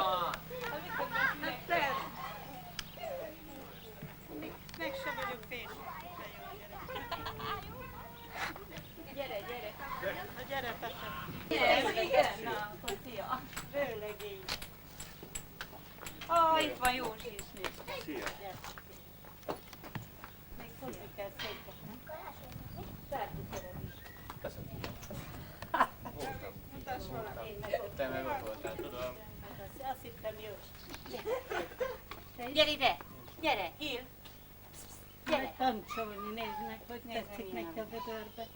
van? Meg sem vagyok fés. Gyere, gyere. Na gyere, Pese. Igen, na, akkor szia. Rőlegény. Itt van Józsi is, nézd. Szia. Még hozni kell szépen. Köszönöm. Mutass valamit. Te meg ott voltál, tudom. Azt hittem Józsi. Gyere ide. Gyere, Hill. Gyere. Pancsolni, nézd meg, hogy Nézd tetszik meg, neki a vödörbe.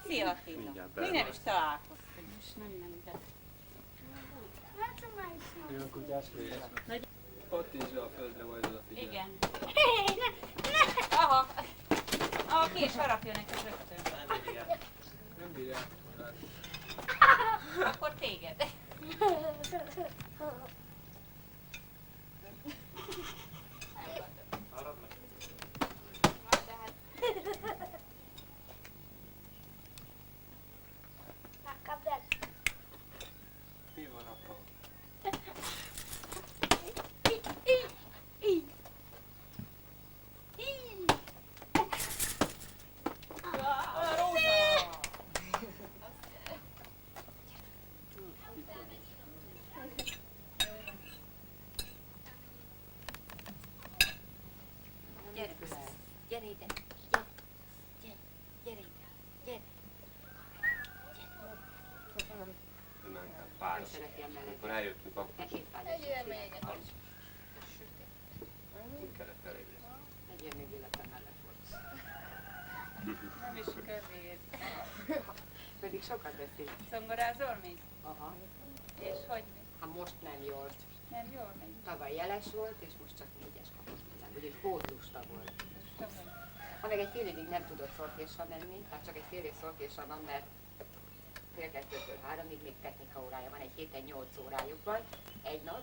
Szia, Hilla. Mindjárt Még nem is találkoztunk. És nem be. Olyan kutyás kérdés. Ott is a földre majd odafigyel. Igen. Aha. Ki is harapja neked rögtön. Nem bírják. Nem bírják. Akkor téged. Harad meg. Mi van, apa? Gyere, gyere ide. Gyere ide. Gyere. Mentem páros. Amikor eljöttünk, akkor Egy úgy kellett elérni. még életem mellett volt. Nem is kövér. Pedig sokat beszél. Szongorázol még? Aha. És hogy mi? Hát most nem jól. Nem jól megy? Tavaly jeles volt, és most csak 4-es kapott minden. Úgyhogy hódlusta volt. Most tudom, hogy Ha meg egy fél évig nem tudott szortésra menni, tehát csak egy fél év szortésra van, mert fél 2-től 3-ig még technika órája van, egy héten 8 órájuk van, egy nap,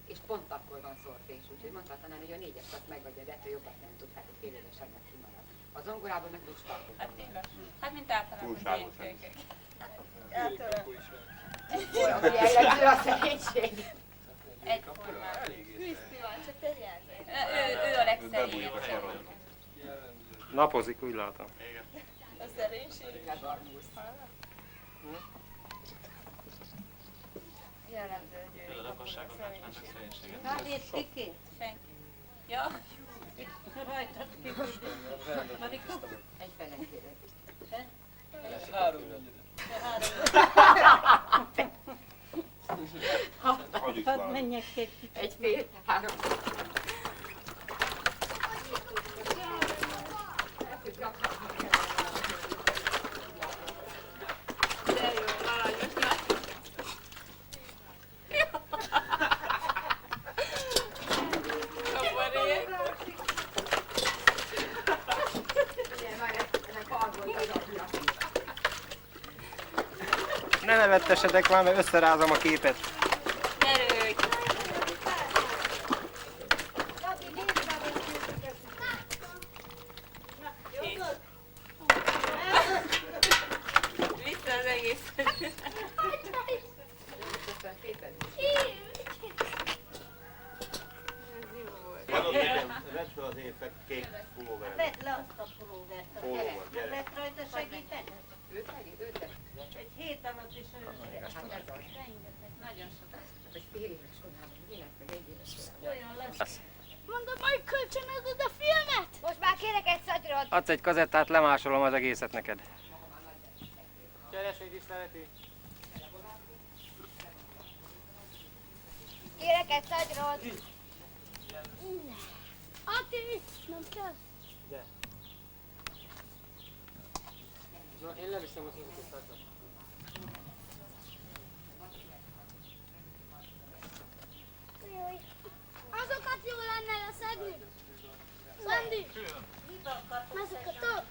és pont akkor van szortés, úgyhogy mondhatnám, hogy a 4-es azt megvadja, de ettől jobbat nem tud, hát egy fél évesennek kimarad. Az zongorában meg lusta. hát tényleg. Hát mint általában Túlságosan. gyerekek. Kapu is van. Ami jellemző a szerénység. Egyformán. Kriszti van, csak te jelzél. Ő a Bebújik a legszerényebb. sorolba. Napozik, úgy látom. A szerénység. Jellemző a győri lakosságon kapunk a látnának szerénység. szerénységet. Hát és kiki? Senki. Ja, rajtad kiki. Marika? Egy felenkére. Hogy is Hadd van. menjek egy kicsit. Egy fél, 3. De jó, aranyos látom. Kabaré. Ne nevettesedek már, mert összerázom a képet. Gyerünk! Vissza az egész. Vedd fel az én kék pulóveret. Vedd le azt a pulóvert. Pólóval, gyere. Lehet rajta segíteni? Őt Egy hét alatt is Hát ez az. nagyon sokat. Egy fél éves korában, minek meg egy éves korában. Olyan lesz. Mondom, hogy kölcsönözöd a filmet? Most már kérek egy szatyrot. Adsz egy kazettát, lemásolom az egészet neked. Kérek egy szatyrot. Ati, nem kell. Én leviszem az útot. Jaj. Azokat jó lenne leszedni. Szandi. Azokat ott.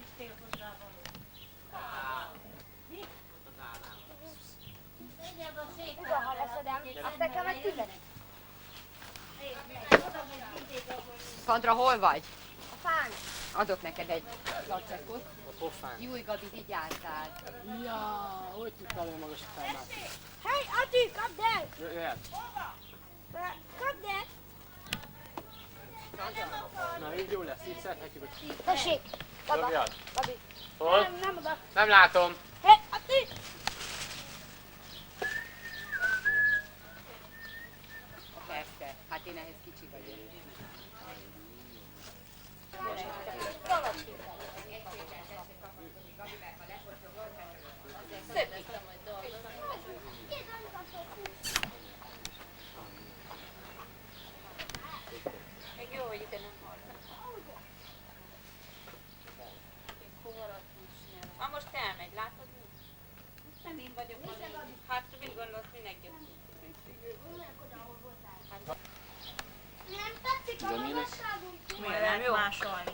Ha leszedem, azt nekem egy üzenet. Szandra, hol vagy? A fán. Adok neked egy zacsekot. A pofán. Júj, Gabi, vigyázzál. Ja, hogy tudtál olyan magasra felmászni? Hely, Ati, kapd el! Jöhet. Kapd el! Na így jó lesz, így szerethetjük a Tessék! Baba! Dobjad. Babi! Hol? Nem oda! Nem látom. Hé, a ti! Persze, hát én ehhez kicsi vagyok. Még jó, hogy ide nem hallom. Ha most elmegy, látod mi? Most nem én vagyok a légy. Hát mit gondolsz, mindenki? Nem tetszik a magasságunk? Milyen jó? Másolni.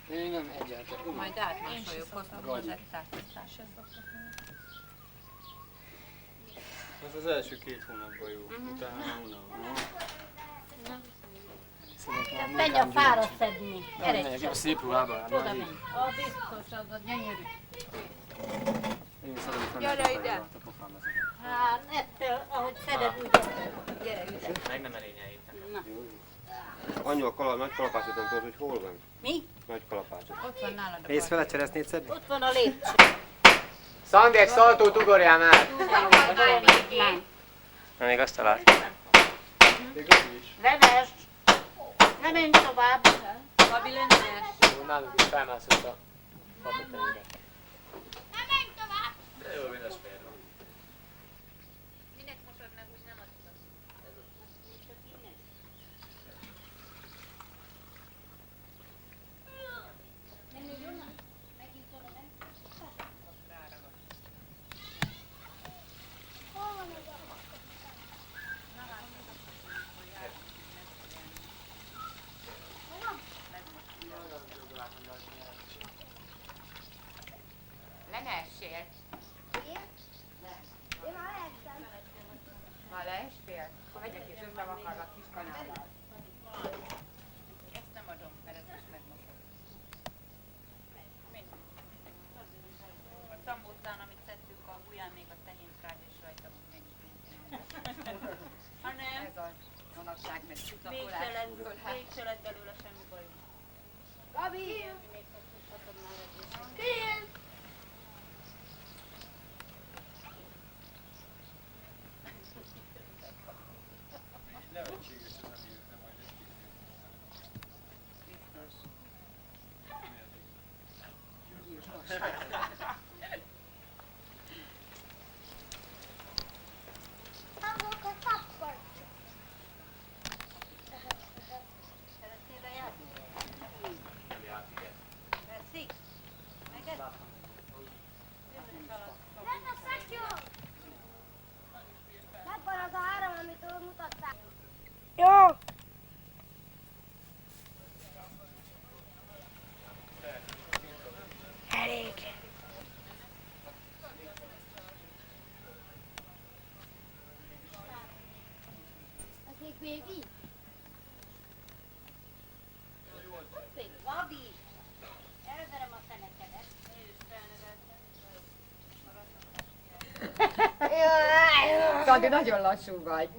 Én nem egyáltalán. Majd átmásoljuk, hoztam hozzá tájékoztást. Ez az első 2 hónapban jó, utána unalmas. Menj a fára szedni. Gyere Megyek csak. a szép ruhában. Oda menj. A biztos, az a gyönyörű. Én szeretem Gyere ide. a pofám ezeket. Hát ettől, ahogy szeded, úgy gyere ide. Meg nem elényelítem. Anyu, a nagy kalapácsot nem tudod, hogy hol van? Mi? Nagy kalapácsot. Ott van nálad a Mész fel a cseresznyét szedni? Ott van a lépcső. Szandi, egy szaltót ugorjál már! Na, még azt talált. Még az is. Leves. Ne menj tovább. Gabi Lennes. Nálunk is felmászott a patatainkra. Nem menj tovább! De jó, mindes fér van. Minek mosod meg, úgy nem adsz. Lenessél. Én már lehettem. Ha leestél, akkor vegyek és összevakarlak kis kanállal. Ezt nem adom, mert ezt is megmosom. Mind. A szambótán, amit szedtük a ujján, még a tehéntrágy és rajta még is pénz. Ha nem, Ez a manapság meg még csutakolás. se lett belőle semmi baj. Gabi! Kijön! Nevetséges ez a név, de majd egy Hangok a tappar! Szeretnél bejárni? Veszik? Meged? Nem a szekció! Megvan az a 3, amit mutattál. Jó! Elég. Az még baby? Gabi! Elverem a fenekedet. Én is felneveltem. Szandi, nagyon lassú vagy.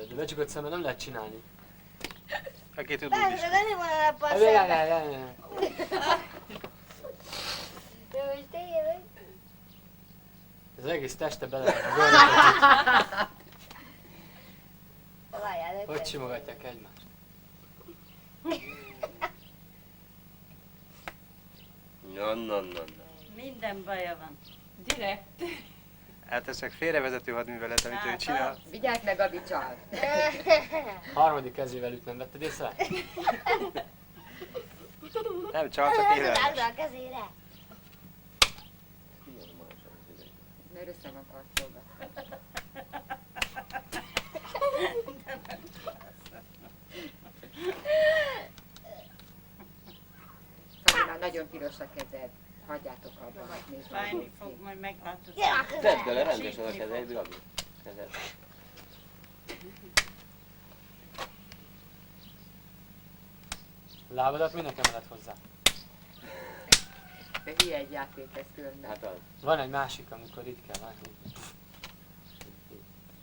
De becsukott szemmel nem lehet csinálni. Aki tud Persze, úgy is. de nem van a Ne, passzát. ne, ne, ne. De most tényleg. Az egész teste bele a görnyedbe. Várjál, Hogy simogatják egymást? Na. Minden baja van. Direkt. Hát ez csak félrevezető hadművelet, amit ő csinál. Vigyázz meg, Gabi csal. Harmadik kezével üt, nem vetted észre? Nem, csak Rád élelmes. a kezére. Mert össze van karcolva. Szandi, már nagyon piros a kezed. Hagyjátok abba, hát nézd meg. Fájni fog, majd meglátod. Gyere a kezed. Tedd bele rendesen a kezed, Gabi. Kezed. Lábadat minek emeled hozzá? De hülye egy játék ez különben. Hát az. Van egy másik, amikor itt kell vágni.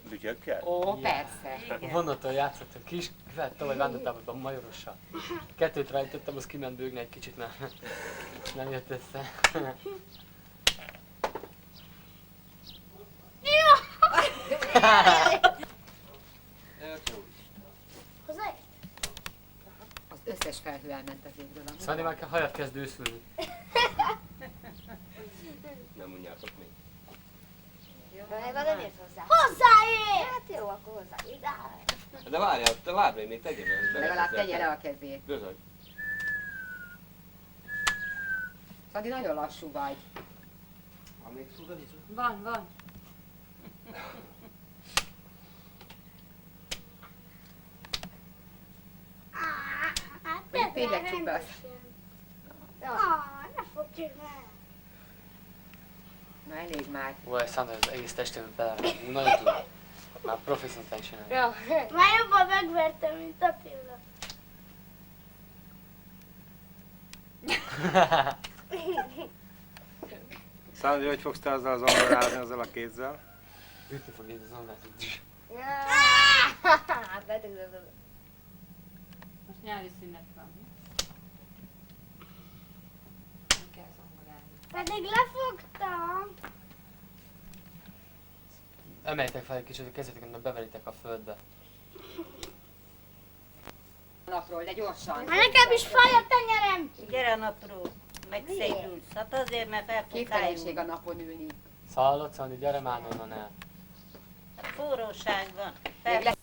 Bütyökkel? Ó, persze. Igen. Vonattal játszottam, kis kivett tavaly vándortáborban Majorossal. Kettőt rejtettem, az kiment bőgni egy kicsit, mert nem jött össze. Hozzá? Az összes felhő elment az égről. Szandi már hajat kezd őszülni. Nem mondjátok még. Valami nem ért hozzá. Hozzáér! Hát jó, akkor hozzáér. De várjál, te várj még tegye be. Legalább tegye le a kezét. Bizony. Szandi, nagyon lassú vagy. Ha még szúrod is? Van. Hát tényleg csupasz. Ne fog csinálni. Na elég már. Ó, Szandi az egész testémet belerágunk, nagyon tudom. Már profi szinten csinálja. Ja. Már jobban megvertem, mint Attila. Szándi, hogy fogsz te azzal az zongorázni, azzal a kézzel? Ütni fog így az onnát. Most nyári szünet van. Nem kell zongorázni. Pedig lefogtam. Emeljtek fel egy kicsit a kezeteket, mert beveritek a földbe. Napról, de gyorsan. Hát nekem is fáj a tenyerem. Gyere napról, megszédülsz. Hát azért, mert fel fogsz Képtelenség a állni. napon ülni. Hallod, Szandi, gyere már onnan el. Forróság van. Még Fel